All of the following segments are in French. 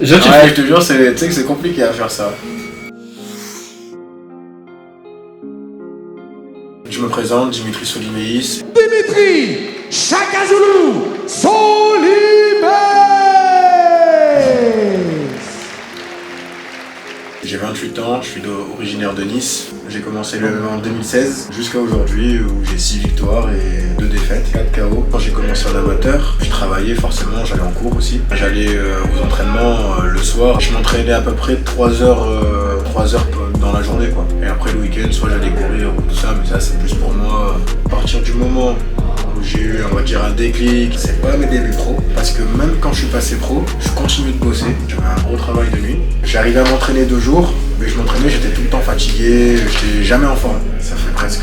Je te jure, tu sais que c'est compliqué à faire ça. Je me présente, Dimitri Solimeis. Dimitri Chakazoulou Solimeis. J'ai 28 ans, je suis originaire de Nice. J'ai commencé le MMA en 2016 jusqu'à aujourd'hui où j'ai 6 victoires et 2 défaites, 4 KO. Quand j'ai commencé en amateur, je travaillais forcément, j'allais en cours aussi. J'allais aux entraînements le soir. Je m'entraînais à peu près 3 heures dans la journée quoi. Et après le week-end, soit j'allais courir ou tout ça, mais ça c'est plus pour moi. À partir du moment où j'ai eu, on va dire, un déclic, c'est pas mes débuts pro. Parce que même quand je suis passé pro, je continue de bosser. J'avais un gros travail de nuit. J'arrivais à m'entraîner 2 jours, mais je m'entraînais, j'étais tout le temps fatigué, j'étais jamais en forme. Ça fait presque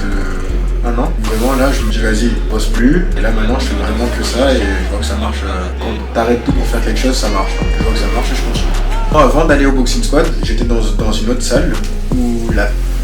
un an. Vraiment là, je me dis vas-y, bosse plus. Et là maintenant, je fais vraiment que ça et je vois que ça marche. Quand t'arrêtes tout pour faire quelque chose, ça marche. Donc je vois que ça marche et je continue. Avant d'aller au Boxing Squad, j'étais dans une autre salle où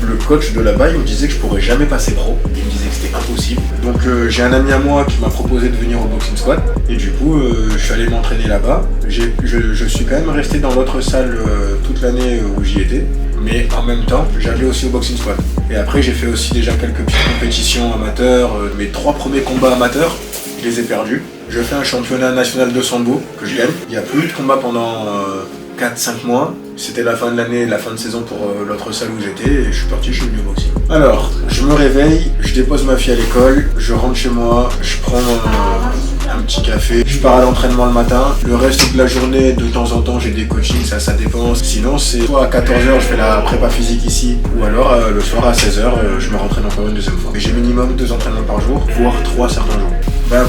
le coach de là-bas, il me disait que je pourrais jamais passer pro. Il me disait que c'était impossible. Donc j'ai un ami à moi qui m'a proposé de venir au Boxing Squad. Et du coup, je suis allé m'entraîner là-bas. Je suis quand même resté dans l'autre salle toute l'année où j'y étais. Mais en même temps, j'allais aussi au Boxing Squad. Et après, j'ai fait aussi déjà quelques petites compétitions amateurs. Mes 3 premiers combats amateurs, je les ai perdus. Je fais un championnat national de sambo que je gagne. Il n'y a plus de combat pendant 4-5 mois. C'était la fin de l'année, la fin de saison pour l'autre salle où j'étais et je suis parti, je suis venu au boxing. Alors, je me réveille, je dépose ma fille à l'école, je rentre chez moi, je prends un petit café, je pars à l'entraînement le matin. Le reste de la journée, de temps en temps, j'ai des coachings, ça dépend. Sinon, c'est soit à 14h, je fais la prépa physique ici, ou alors le soir à 16h, je me rentraîne encore une deuxième fois. Mais j'ai minimum 2 entraînements par jour, voire 3 certains jours.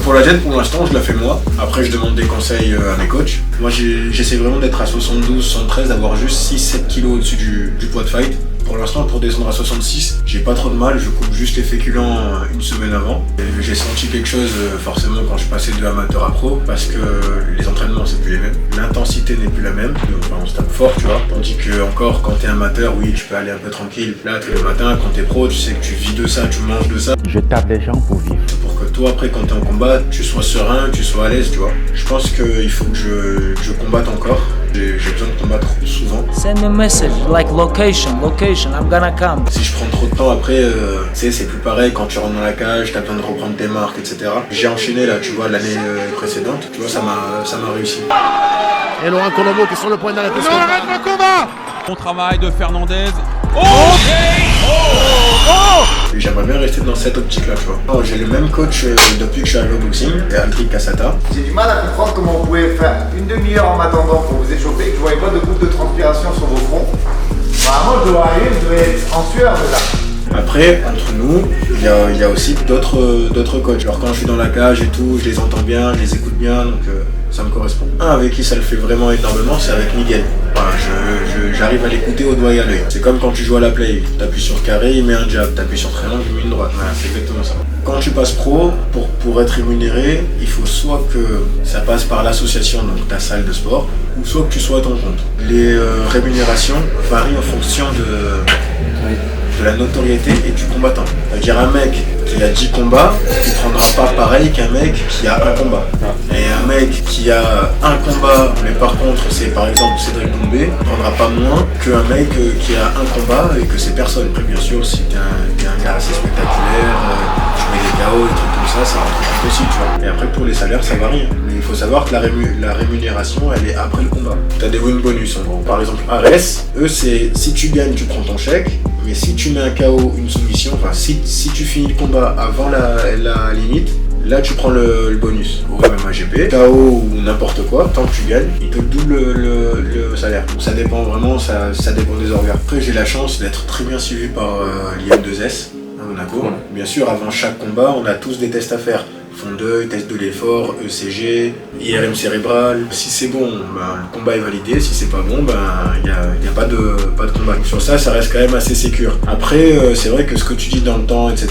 Pour la jet, pour l'instant, je la fais moi. Après, je demande des conseils à mes coachs. Moi, j'essaie vraiment d'être à 72, 73, d'avoir juste 6-7 kilos au-dessus du poids de fight. Pour l'instant, pour descendre à 66, j'ai pas trop de mal, je coupe juste les féculents une semaine avant. Et j'ai senti quelque chose forcément quand je passais de amateur à pro, parce que les entraînements c'est plus les mêmes, l'intensité n'est plus la même, enfin on se tape fort tu vois, tandis que encore quand t'es amateur, oui tu peux aller un peu tranquille, là t'es le matin, quand t'es pro, tu sais que tu vis de ça, tu manges de ça. Je tape les gens pour vivre. Pour que toi après quand t'es en combat, tu sois serein, tu sois à l'aise tu vois. Je pense qu'il faut que je combatte encore. J'ai besoin de combattre souvent. Send a message, like location, I'm gonna come. Si je prends trop de temps après, tu sais, c'est plus pareil quand tu rentres dans la cage, t'as besoin de reprendre tes marques, etc. J'ai enchaîné là, tu vois, l'année précédente, tu vois, ça m'a réussi. Et Laurent Colombo qui est sur le point d'arrêter ce combat. Bon travail de Fernandez. Et j'aimerais bien rester dans cette optique là, tu vois. J'ai le même coach depuis que je suis arrivé au boxing, c'est Aldric Cassata. J'ai du mal à comprendre comment vous pouvez faire une demi-heure en m'attendant pour vous échauffer et que je ne voyais pas de gouttes de transpiration sur vos fronts. Vraiment, je dois arriver, je devais être en sueur déjà. Après, entre nous, il y a aussi d'autres coachs. Alors quand je suis dans la cage et tout, je les entends bien, je les écoute bien, donc ça me correspond. Un avec qui ça le fait vraiment énormément, c'est avec Miguel. Enfin, j'arrive à l'écouter au doigt et à l'œil. C'est comme quand tu joues à la play, t'appuies sur carré, il met un jab, t'appuies sur triangle, il met une droite. Voilà, c'est exactement ça. Quand tu passes pro, pour être rémunéré, il faut soit que ça passe par l'association, donc ta salle de sport, ou soit que tu sois à ton compte. Les rémunérations varient en fonction de la notoriété et du combattant. C'est-à-dire un mec qui a 10 combats, il prendra pas pareil qu'un mec qui a un combat. Et un mec qui a un combat, mais par contre c'est par exemple Cédric Doumbé, ne prendra pas moins qu'un mec qui a un combat et que c'est personne. Après bien sûr si t'es un gars assez spectaculaire, tu mets des KO, des trucs comme ça rentre en compte aussi tu vois. Et après pour les salaires ça varie. Mais il faut savoir que la rémunération elle est après le combat. T'as des win bonus en gros. Par exemple Ares, eux c'est si tu gagnes tu prends ton chèque. Mais si tu mets un KO, une soumission, enfin si tu finis le combat avant la limite, là tu prends le bonus. Au MMA GP, KO ou n'importe quoi, tant que tu gagnes, il te double le salaire. Donc ça dépend vraiment, ça dépend des organes. Après j'ai la chance d'être très bien suivi par l'IM2S à Monaco. Bien sûr avant chaque combat, on a tous des tests à faire. Fond d'œil, test de l'effort, ECG, IRM cérébral. Si c'est bon, le combat est validé. Si c'est pas bon, il y a pas de combat. Sur ça reste quand même assez sécure. Après, c'est vrai que ce que tu dis dans le temps, etc.,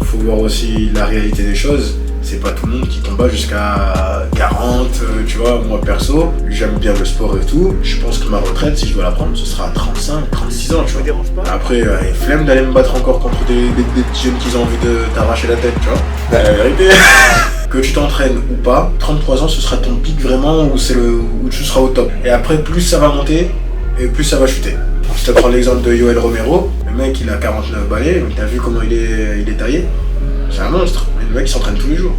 faut voir aussi la réalité des choses. C'est pas tout le monde qui combat jusqu'à 40, tu vois. Moi perso, j'aime bien le sport et tout. Je pense que ma retraite, si je dois la prendre, ce sera à 35, 36 ans, tu vois. Après, flemme d'aller me battre encore contre des petits jeunes qui ont envie de t'arracher la tête, tu vois. La vérité. Que tu t'entraînes ou pas, 33 ans, ce sera ton pic vraiment où tu seras au top. Et après, plus ça va monter et plus ça va chuter. Je te prends l'exemple de Yoel Romero. Le mec, il a 49 balais, mais t'as vu comment il est taillé? C'est un monstre. Mais le mec, il s'entraîne tous les jours.